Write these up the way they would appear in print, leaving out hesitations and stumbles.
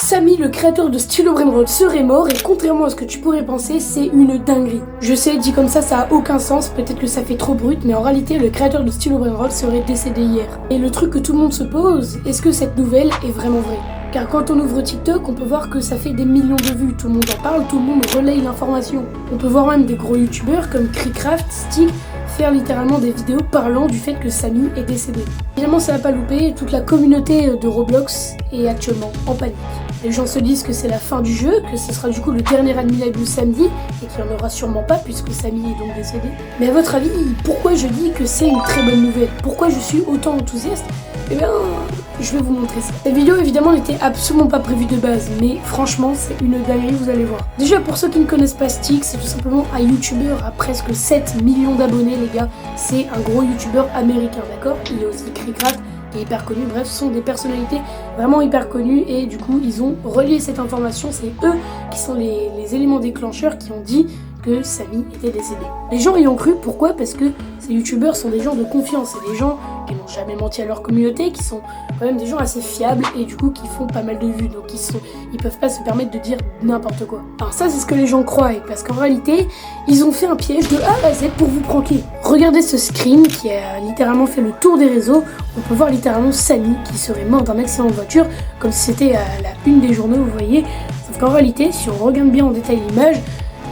Samy, le créateur de Stylo Brainrot, serait mort et contrairement à ce que tu pourrais penser, c'est une dinguerie. Je sais, dit comme ça a aucun sens, peut-être que ça fait trop brut, mais en réalité, le créateur de Stylo Brainrot serait décédé hier. Et le truc que tout le monde se pose, est-ce que cette nouvelle est vraiment vraie? Car quand on ouvre TikTok, on peut voir que ça fait des millions de vues, tout le monde en parle, tout le monde relaye l'information. On peut voir même des gros youtubeurs comme Creecraft, Stick, faire littéralement des vidéos parlant du fait que Samy est décédé. Évidemment ça va pas louper, toute la communauté de Roblox est actuellement en panique. Les gens se disent que c'est la fin du jeu, que ce sera du coup le dernier Adminable samedi, et qu'il n'y en aura sûrement pas puisque Samy est donc décédé. Mais à votre avis, pourquoi je dis que c'est une très bonne nouvelle? Pourquoi je suis autant enthousiaste? Eh bien, je vais vous montrer ça. Cette vidéo évidemment n'était absolument pas prévue de base, mais franchement c'est une dinguerie, vous allez voir. Déjà pour ceux qui ne connaissent pas Stick, c'est tout simplement un youtubeur à presque 7 millions d'abonnés les gars. C'est un gros youtubeur américain, d'accord? Il est aussi Creecraft, qui est hyper connu, bref ce sont des personnalités vraiment hyper connues et du coup ils ont relié cette information, c'est eux qui sont les éléments déclencheurs qui ont dit que Samy était décédé. Les gens y ont cru, pourquoi? Parce que ces youtubeurs sont des gens de confiance, c'est des gens qui n'ont jamais menti à leur communauté, qui sont quand même des gens assez fiables et du coup qui font pas mal de vues, donc ils peuvent pas se permettre de dire n'importe quoi. Alors ça c'est ce que les gens croient, parce qu'en réalité ils ont fait un piège de A à Z pour vous pranker. Regardez ce screen qui a littéralement fait le tour des réseaux, on peut voir littéralement Samy qui serait mort d'un accident de voiture, comme si c'était à la une des journaux, vous voyez, sauf qu'en réalité si on regarde bien en détail l'image,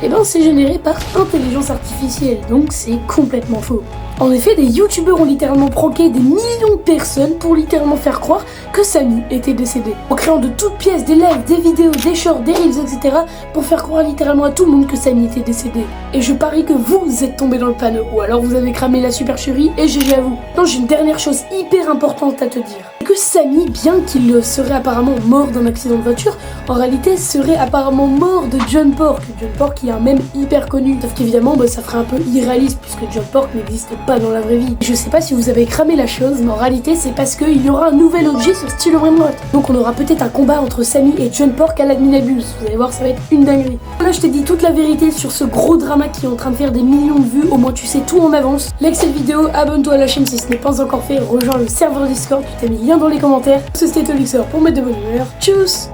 eh ben c'est généré par intelligence artificielle, donc c'est complètement faux. En effet, des youtubeurs ont littéralement pranké des millions de personnes pour littéralement faire croire que Samy était décédé. En créant de toutes pièces des lives, des vidéos, des shorts, des reels, etc. pour faire croire littéralement à tout le monde que Samy était décédé. Et je parie que vous êtes tombé dans le panneau, ou alors vous avez cramé la supercherie et GG à vous. Non, j'ai une dernière chose hyper importante à te dire. Que Samy, bien qu'il serait apparemment mort d'un accident de voiture, en réalité serait apparemment mort de John Pork. John Pork qui est un mème hyper connu. Sauf qu'évidemment ça ferait un peu irréaliste puisque John Pork n'existe pas dans la vraie vie. Je sais pas si vous avez cramé la chose, mais en réalité c'est parce qu'il y aura un nouvel objet sur Stylo Brainrot. Donc on aura peut-être un combat entre Samy et John Pork à l'Adminable. Vous allez voir, ça va être une dinguerie. Là je t'ai dit toute la vérité sur ce gros drama qui est en train de faire des millions de vues, au moins tu sais tout en avance. Like cette vidéo, abonne-toi à la chaîne si ce n'est pas encore fait, rejoins le serveur Discord, tu t'as mis le lien dans les commentaires. C'était Tolixor pour mettre de bonne humeur. Tchuss!